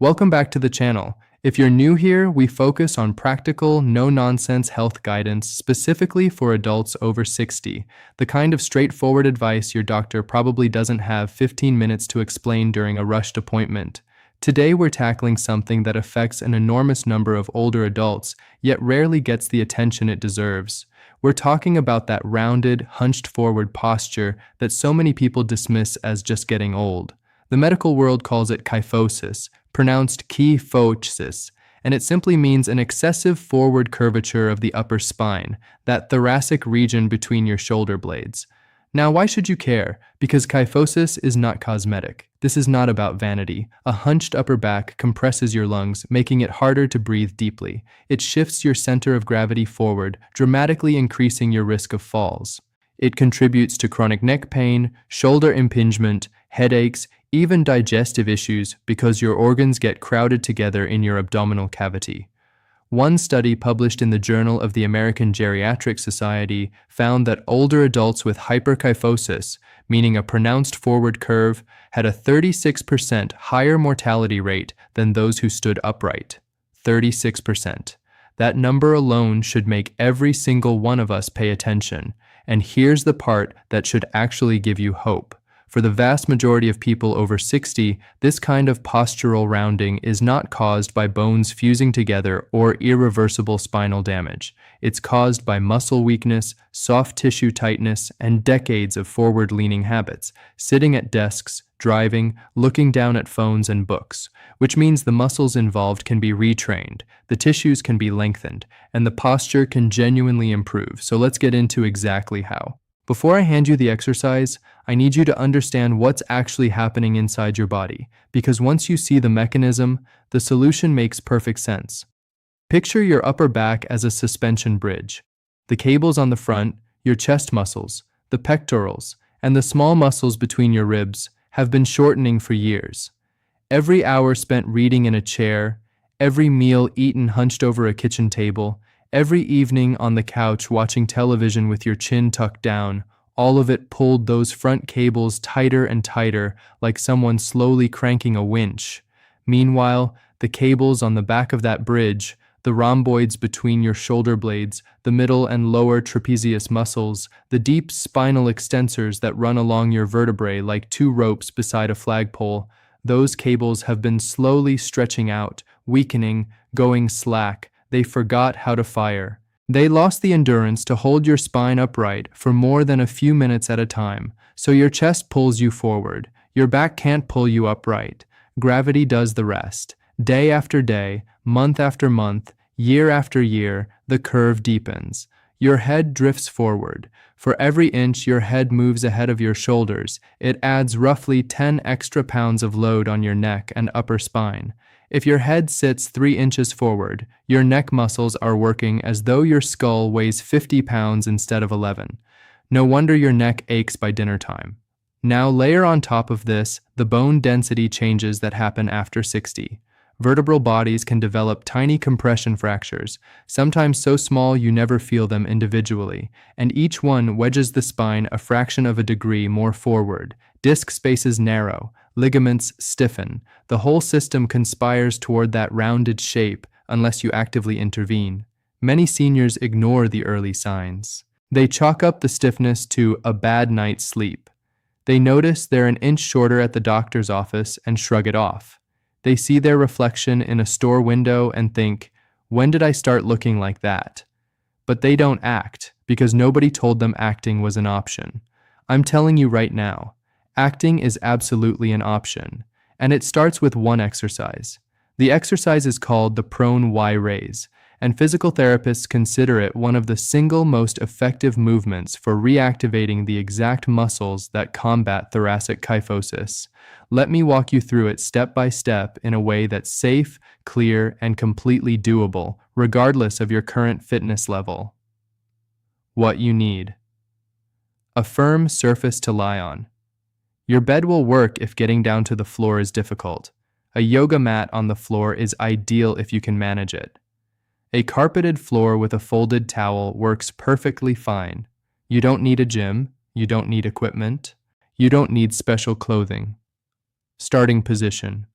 Welcome back to the channel. If you're new here, we focus on practical, no-nonsense health guidance specifically for adults over 60, the kind of straightforward advice your doctor probably doesn't have 15 minutes to explain during a rushed appointment. Today we're tackling something that affects an enormous number of older adults, yet rarely gets the attention it deserves. We're talking about that rounded, hunched-forward posture that so many people dismiss as just getting old. The medical world calls it kyphosis, pronounced kyphosis, and it simply means an excessive forward curvature of the upper spine, that thoracic region between your shoulder blades. Now, why should you care? Because kyphosis is not cosmetic. This is not about vanity. A hunched upper back compresses your lungs, making it harder to breathe deeply. It shifts your center of gravity forward, dramatically increasing your risk of falls. It contributes to chronic neck pain, shoulder impingement, headaches, even digestive issues because your organs get crowded together in your abdominal cavity. One study published in the Journal of the American Geriatric Society found that older adults with hyperkyphosis, meaning a pronounced forward curve, had a 36% higher mortality rate than those who stood upright. 36%. That number alone should make every single one of us pay attention. And here's the part that should actually give you hope. For the vast majority of people over 60, this kind of postural rounding is not caused by bones fusing together or irreversible spinal damage. It's caused by muscle weakness, soft tissue tightness, and decades of forward-leaning habits, sitting at desks, driving, looking down at phones and books, which means the muscles involved can be retrained, the tissues can be lengthened, and the posture can genuinely improve. So let's get into exactly how. Before I hand you the exercise, I need you to understand what's actually happening inside your body, because once you see the mechanism, the solution makes perfect sense. Picture your upper back as a suspension bridge. The cables on the front, your chest muscles, the pectorals, and the small muscles between your ribs have been shortening for years. Every hour spent reading in a chair, every meal eaten hunched over a kitchen table, every evening on the couch watching television with your chin tucked down, all of it pulled those front cables tighter and tighter like someone slowly cranking a winch. Meanwhile, the cables on the back of that bridge, the rhomboids between your shoulder blades, the middle and lower trapezius muscles, the deep spinal extensors that run along your vertebrae like two ropes beside a flagpole, those cables have been slowly stretching out, weakening, going slack. They forgot how to fire. They lost the endurance to hold your spine upright for more than a few minutes at a time, so your chest pulls you forward. Your back can't pull you upright. Gravity does the rest. Day after day, month after month, year after year, the curve deepens. Your head drifts forward. For every inch your head moves ahead of your shoulders, it adds roughly 10 extra pounds of load on your neck and upper spine. If your head sits 3 inches forward, your neck muscles are working as though your skull weighs 50 pounds instead of 11. No wonder your neck aches by dinner time. Now layer on top of this the bone density changes that happen after 60. Vertebral bodies can develop tiny compression fractures, sometimes so small you never feel them individually, and each one wedges the spine a fraction of a degree more forward. Disc spaces narrow, ligaments stiffen. The whole system conspires toward that rounded shape unless you actively intervene. Many seniors ignore the early signs. They chalk up the stiffness to a bad night's sleep. They notice they're an inch shorter at the doctor's office and shrug it off. They see their reflection in a store window and think, when did I start looking like that? But they don't act because nobody told them acting was an option. I'm telling you right now, acting is absolutely an option, and it starts with one exercise. The exercise is called the prone Y raise, and physical therapists consider it one of the single most effective movements for reactivating the exact muscles that combat thoracic kyphosis. Let me walk you through it step by step in a way that's safe, clear, and completely doable, regardless of your current fitness level. What you need: a firm surface to lie on. Your bed will work if getting down to the floor is difficult. A yoga mat on the floor is ideal if you can manage it. A carpeted floor with a folded towel works perfectly fine. You don't need a gym, you don't need equipment, you don't need special clothing. Starting position: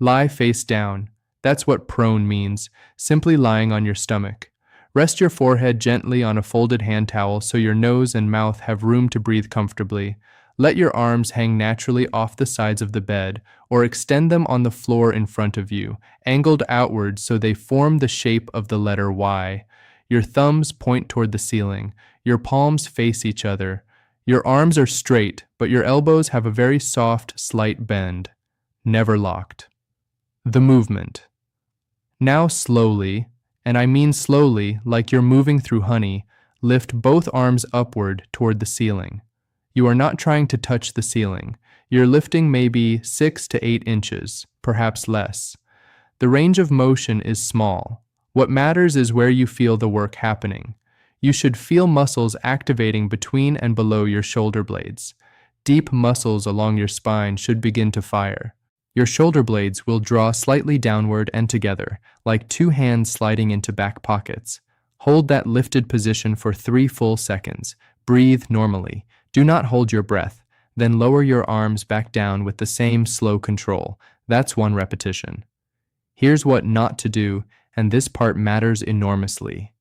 Lie face down. That's what prone means, simply lying on your stomach. Rest your forehead gently on a folded hand towel so your nose and mouth have room to breathe comfortably. Let your arms hang naturally off the sides of the bed or extend them on the floor in front of you, angled outward so they form the shape of the letter Y. Your thumbs point toward the ceiling. Your palms face each other. Your arms are straight, but your elbows have a very soft, slight bend. Never locked. The movement. Now slowly, and I mean slowly like you're moving through honey, lift both arms upward toward the ceiling. You are not trying to touch the ceiling. You're lifting maybe 6 to 8 inches, perhaps less. The range of motion is small. What matters is where you feel the work happening. You should feel muscles activating between and below your shoulder blades. Deep muscles along your spine should begin to fire. Your shoulder blades will draw slightly downward and together, like two hands sliding into back pockets. Hold that lifted position for 3 full seconds. Breathe normally. Do not hold your breath. Then lower your arms back down with the same slow control. That's 1 repetition. Here's what not to do, and this part matters enormously.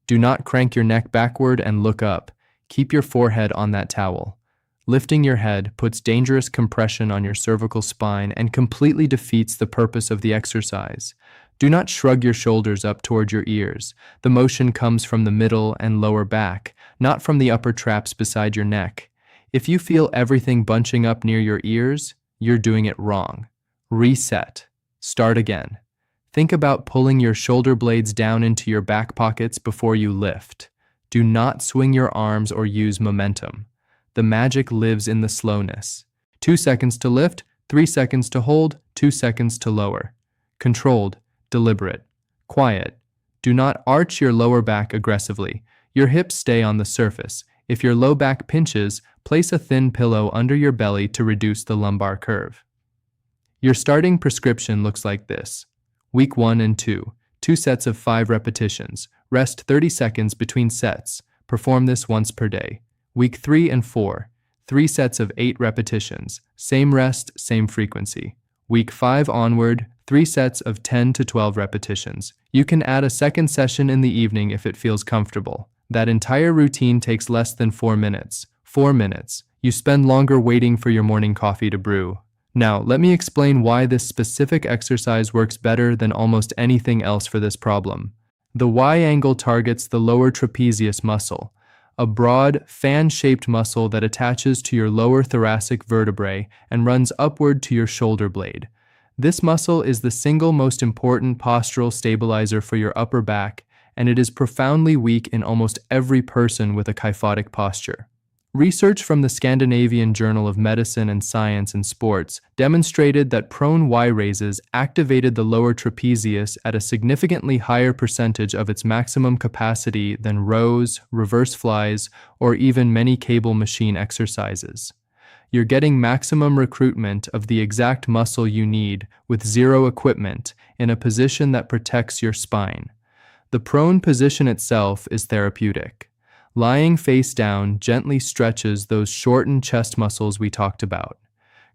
Do not crank your neck backward and look up. Keep your forehead on that towel. Lifting your head puts dangerous compression on your cervical spine and completely defeats the purpose of the exercise. Do not shrug your shoulders up toward your ears. The motion comes from the middle and lower back, not from the upper traps beside your neck. If you feel everything bunching up near your ears, you're doing it wrong. Reset. Start again. Think about pulling your shoulder blades down into your back pockets before you lift. Do not swing your arms or use momentum. The magic lives in the slowness. 2 seconds to lift, 3 seconds to hold, 2 seconds to lower. Controlled, deliberate, quiet. Do not arch your lower back aggressively. Your hips stay on the surface. If your low back pinches, place a thin pillow under your belly to reduce the lumbar curve. Your starting prescription looks like this. Week 1 and 2, 2 sets of 5 repetitions. Rest 30 seconds between sets. Perform this once per day. Week 3 and 4, 3 sets of 8 repetitions. Same rest, same frequency. Week 5 onward, 3 sets of 10 to 12 repetitions. You can add a second session in the evening if it feels comfortable. That entire routine takes less than 4 minutes. 4 minutes. You spend longer waiting for your morning coffee to brew. Now, let me explain why this specific exercise works better than almost anything else for this problem. The Y angle targets the lower trapezius muscle, a broad, fan-shaped muscle that attaches to your lower thoracic vertebrae and runs upward to your shoulder blade. This muscle is the single most important postural stabilizer for your upper back, and it is profoundly weak in almost every person with a kyphotic posture. Research from the Scandinavian Journal of Medicine and Science in Sports demonstrated that prone Y raises activated the lower trapezius at a significantly higher percentage of its maximum capacity than rows, reverse flies, or even many cable machine exercises. You're getting maximum recruitment of the exact muscle you need with zero equipment in a position that protects your spine. The prone position itself is therapeutic. Lying face down gently stretches those shortened chest muscles we talked about.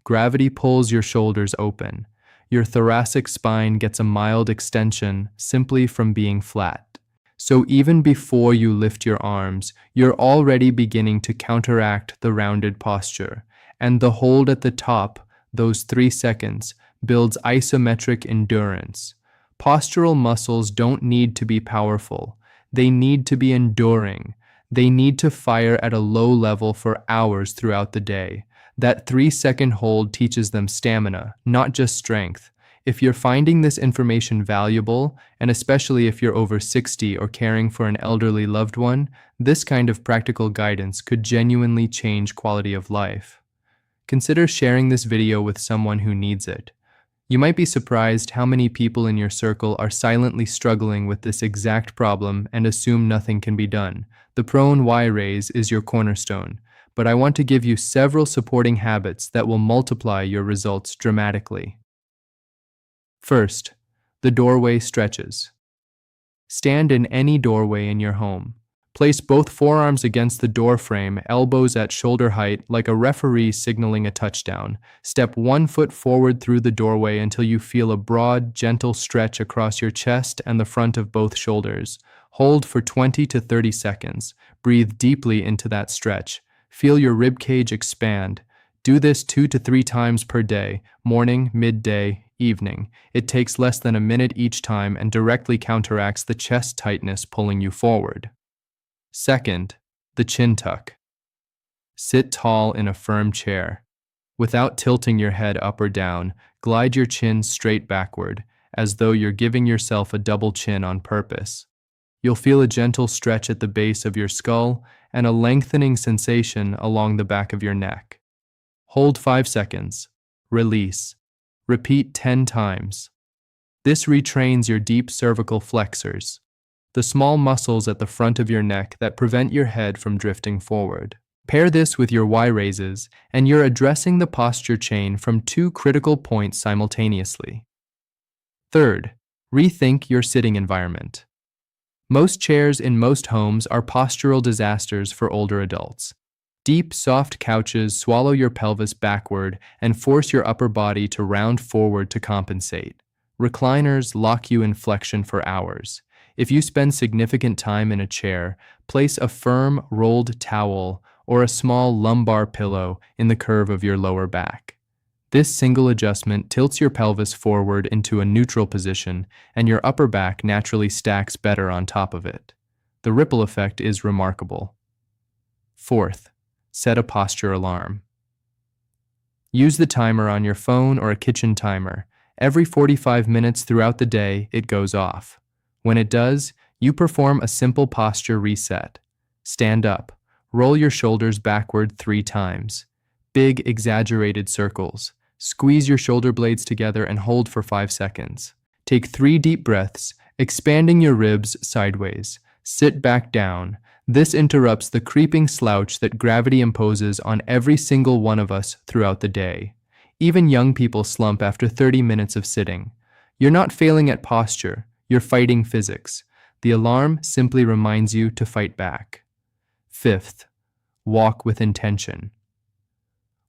Gravity pulls your shoulders open. Your thoracic spine gets a mild extension simply from being flat. So even before you lift your arms, you're already beginning to counteract the rounded posture. And the hold at the top, those 3 seconds, builds isometric endurance. Postural muscles don't need to be powerful. They need to be enduring. They need to fire at a low level for hours throughout the day. That 3-second hold teaches them stamina, not just strength. If you're finding this information valuable, and especially if you're over 60 or caring for an elderly loved one, this kind of practical guidance could genuinely change quality of life. Consider sharing this video with someone who needs it. You might be surprised how many people in your circle are silently struggling with this exact problem and assume nothing can be done. The prone Y raise is your cornerstone, but I want to give you several supporting habits that will multiply your results dramatically. First, the doorway stretches. Stand in any doorway in your home. Place both forearms against the door frame, elbows at shoulder height, like a referee signaling a touchdown. Step 1 foot forward through the doorway until you feel a broad, gentle stretch across your chest and the front of both shoulders. Hold for 20 to 30 seconds. Breathe deeply into that stretch. Feel your rib cage expand. Do this 2 to 3 times per day, morning, midday, evening. It takes less than a minute each time and directly counteracts the chest tightness pulling you forward. Second, the chin tuck. Sit tall in a firm chair. Without tilting your head up or down, glide your chin straight backward, as though you're giving yourself a double chin on purpose. You'll feel a gentle stretch at the base of your skull and a lengthening sensation along the back of your neck. Hold 5 seconds. Release. Repeat 10 times. This retrains your deep cervical flexors, the small muscles at the front of your neck that prevent your head from drifting forward. Pair this with your Y raises, and you're addressing the posture chain from 2 critical points simultaneously. Third, rethink your sitting environment. Most chairs in most homes are postural disasters for older adults. Deep, soft couches swallow your pelvis backward and force your upper body to round forward to compensate. Recliners lock you in flexion for hours. If you spend significant time in a chair, place a firm, rolled towel or a small lumbar pillow in the curve of your lower back. This single adjustment tilts your pelvis forward into a neutral position, and your upper back naturally stacks better on top of it. The ripple effect is remarkable. Fourth, set a posture alarm. Use the timer on your phone or a kitchen timer. Every 45 minutes throughout the day, it goes off. When it does, you perform a simple posture reset. Stand up. Roll your shoulders backward 3 times. Big, exaggerated circles. Squeeze your shoulder blades together and hold for 5 seconds. Take 3 deep breaths, expanding your ribs sideways. Sit back down. This interrupts the creeping slouch that gravity imposes on every single one of us throughout the day. Even young people slump after 30 minutes of sitting. You're not failing at posture, you're fighting physics. The alarm simply reminds you to fight back. Fifth, walk with intention.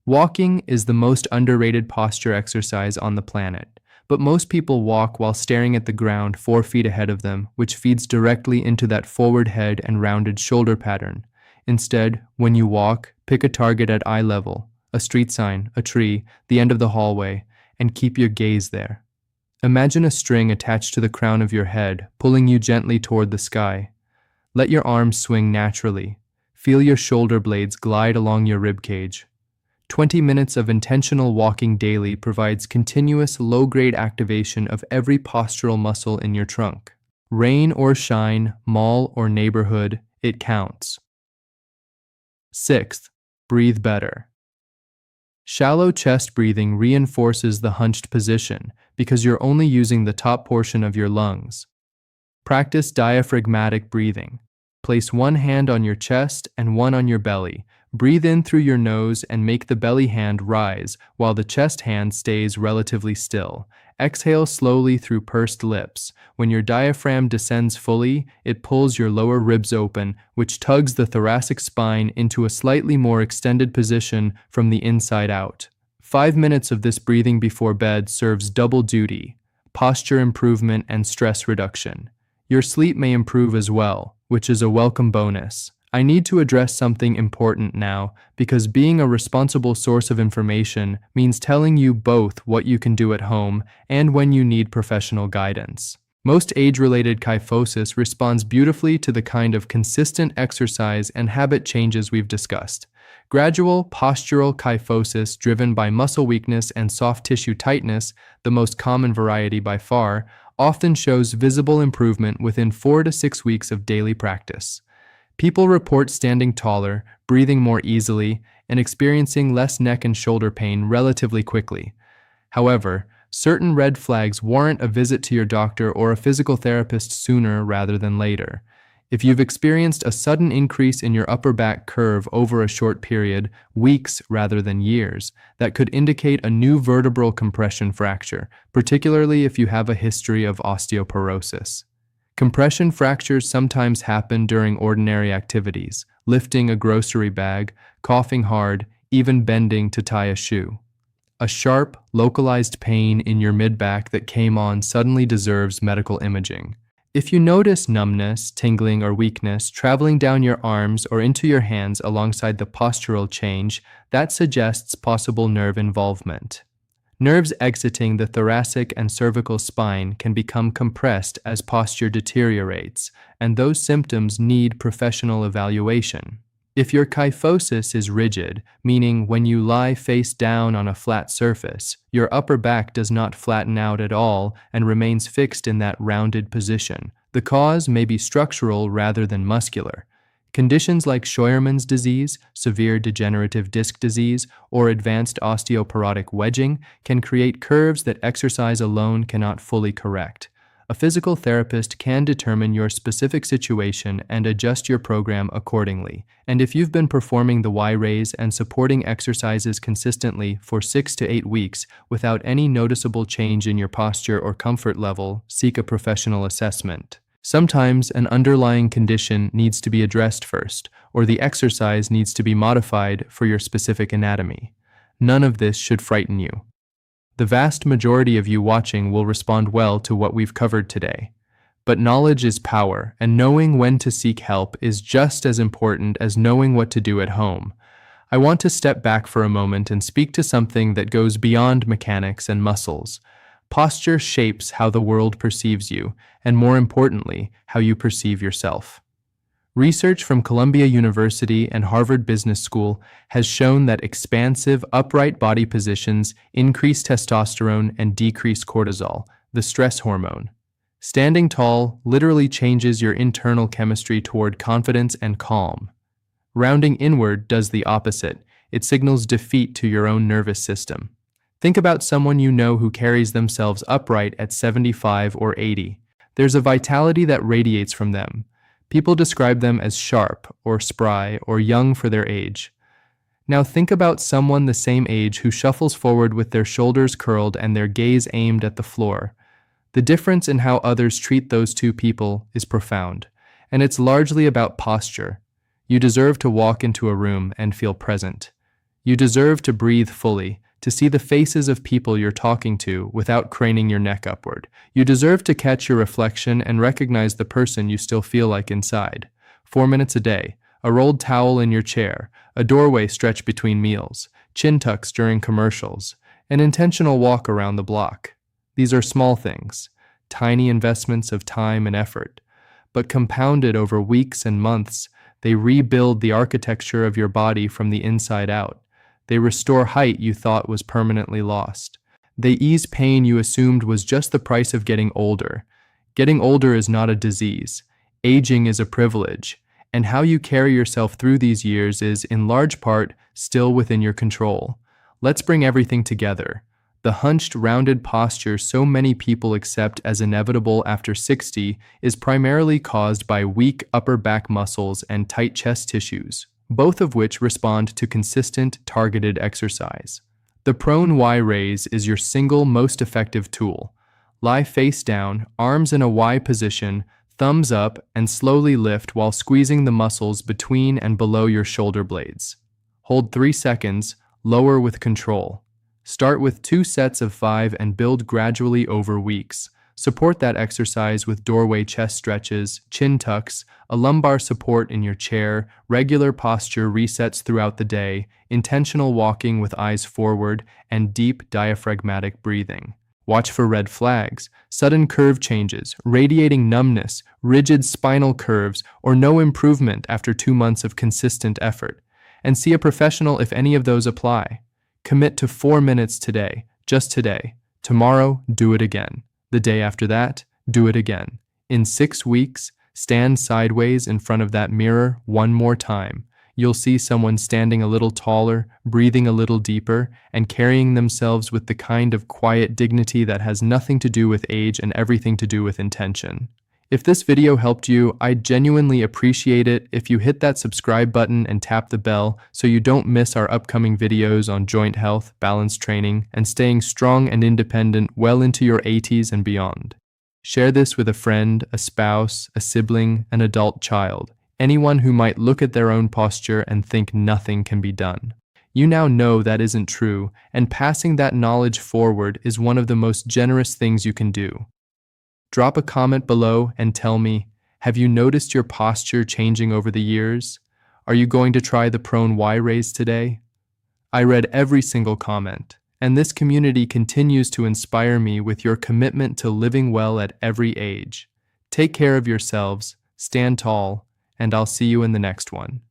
Walking is the most underrated posture exercise on the planet, but most people walk while staring at the ground 4 feet ahead of them, which feeds directly into that forward head and rounded shoulder pattern. Instead, when you walk, pick a target at eye level, a street sign, a tree, the end of the hallway, and keep your gaze there. Imagine a string attached to the crown of your head, pulling you gently toward the sky. Let your arms swing naturally. Feel your shoulder blades glide along your rib cage. 20 minutes of intentional walking daily provides continuous low-grade activation of every postural muscle in your trunk. Rain or shine, mall or neighborhood, it counts. Sixth, breathe better. Shallow chest breathing reinforces the hunched position because you're only using the top portion of your lungs. Practice diaphragmatic breathing. Place 1 hand on your chest and 1 on your belly. Breathe in through your nose and make the belly hand rise while the chest hand stays relatively still. Exhale slowly through pursed lips. When your diaphragm descends fully, it pulls your lower ribs open, which tugs the thoracic spine into a slightly more extended position from the inside out. 5 minutes of this breathing before bed serves double duty: posture improvement and stress reduction. Your sleep may improve as well, which is a welcome bonus. I need to address something important now, because being a responsible source of information means telling you both what you can do at home and when you need professional guidance. Most age-related kyphosis responds beautifully to the kind of consistent exercise and habit changes we've discussed. Gradual postural kyphosis driven by muscle weakness and soft tissue tightness, the most common variety by far, often shows visible improvement within 4 to 6 weeks of daily practice. People report standing taller, breathing more easily, and experiencing less neck and shoulder pain relatively quickly. However, certain red flags warrant a visit to your doctor or a physical therapist sooner rather than later. If you've experienced a sudden increase in your upper back curve over a short period, weeks rather than years, that could indicate a new vertebral compression fracture, particularly if you have a history of osteoporosis. Compression fractures sometimes happen during ordinary activities, lifting a grocery bag, coughing hard, even bending to tie a shoe. A sharp, localized pain in your mid-back that came on suddenly deserves medical imaging. If you notice numbness, tingling, or weakness traveling down your arms or into your hands alongside the postural change, that suggests possible nerve involvement. Nerves exiting the thoracic and cervical spine can become compressed as posture deteriorates, and those symptoms need professional evaluation. If your kyphosis is rigid, meaning when you lie face down on a flat surface, your upper back does not flatten out at all and remains fixed in that rounded position, the cause may be structural rather than muscular. Conditions like Scheuermann's disease, severe degenerative disc disease, or advanced osteoporotic wedging can create curves that exercise alone cannot fully correct. A physical therapist can determine your specific situation and adjust your program accordingly. And if you've been performing the Y-rays and supporting exercises consistently for 6 to 8 weeks without any noticeable change in your posture or comfort level, seek a professional assessment. Sometimes an underlying condition needs to be addressed first, or the exercise needs to be modified for your specific anatomy. None of this should frighten you. The vast majority of you watching will respond well to what we've covered today. But knowledge is power, and knowing when to seek help is just as important as knowing what to do at home. I want to step back for a moment and speak to something that goes beyond mechanics and muscles. Posture shapes how the world perceives you, and more importantly, how you perceive yourself. Research from Columbia University and Harvard Business School has shown that expansive, upright body positions increase testosterone and decrease cortisol, the stress hormone. Standing tall literally changes your internal chemistry toward confidence and calm. Rounding inward does the opposite. It signals defeat to your own nervous system. Think about someone you know who carries themselves upright at 75 or 80. There's a vitality that radiates from them. People describe them as sharp, or spry, or young for their age. Now think about someone the same age who shuffles forward with their shoulders curled and their gaze aimed at the floor. The difference in how others treat those two people is profound, and it's largely about posture. You deserve to walk into a room and feel present. You deserve to breathe fully, to see the faces of people you're talking to without craning your neck upward. You deserve to catch your reflection and recognize the person you still feel like inside. 4 minutes a day, a rolled towel in your chair, a doorway stretched between meals, chin tucks during commercials, an intentional walk around the block. These are small things, tiny investments of time and effort, but compounded over weeks and months, they rebuild the architecture of your body from the inside out. They restore height you thought was permanently lost. They ease pain you assumed was just the price of getting older. Getting older is not a disease. Aging is a privilege. And how you carry yourself through these years is, in large part, still within your control. Let's bring everything together. The hunched, rounded posture so many people accept as inevitable after 60 is primarily caused by weak upper back muscles and tight chest tissues, both of which respond to consistent, targeted exercise. The prone Y-raise is your single most effective tool. Lie face down, arms in a Y position, thumbs up, and slowly lift while squeezing the muscles between and below your shoulder blades. Hold 3 seconds, lower with control. Start with 2 sets of 5 and build gradually over weeks. Support that exercise with doorway chest stretches, chin tucks, a lumbar support in your chair, regular posture resets throughout the day, intentional walking with eyes forward, and deep diaphragmatic breathing. Watch for red flags, sudden curve changes, radiating numbness, rigid spinal curves, or no improvement after 2 months of consistent effort. And see a professional if any of those apply. Commit to 4 minutes today, just today. Tomorrow, do it again. The day after that, do it again. In 6 weeks, stand sideways in front of that mirror one more time. You'll see someone standing a little taller, breathing a little deeper, and carrying themselves with the kind of quiet dignity that has nothing to do with age and everything to do with intention. If this video helped you, I'd genuinely appreciate it if you hit that subscribe button and tap the bell so you don't miss our upcoming videos on joint health, balance training, and staying strong and independent well into your 80s and beyond. Share this with a friend, a spouse, a sibling, an adult child, anyone who might look at their own posture and think nothing can be done. You now know that isn't true, and passing that knowledge forward is one of the most generous things you can do. Drop a comment below and tell me, have you noticed your posture changing over the years? Are you going to try the prone Y raise today? I read every single comment, and this community continues to inspire me with your commitment to living well at every age. Take care of yourselves, stand tall, and I'll see you in the next one.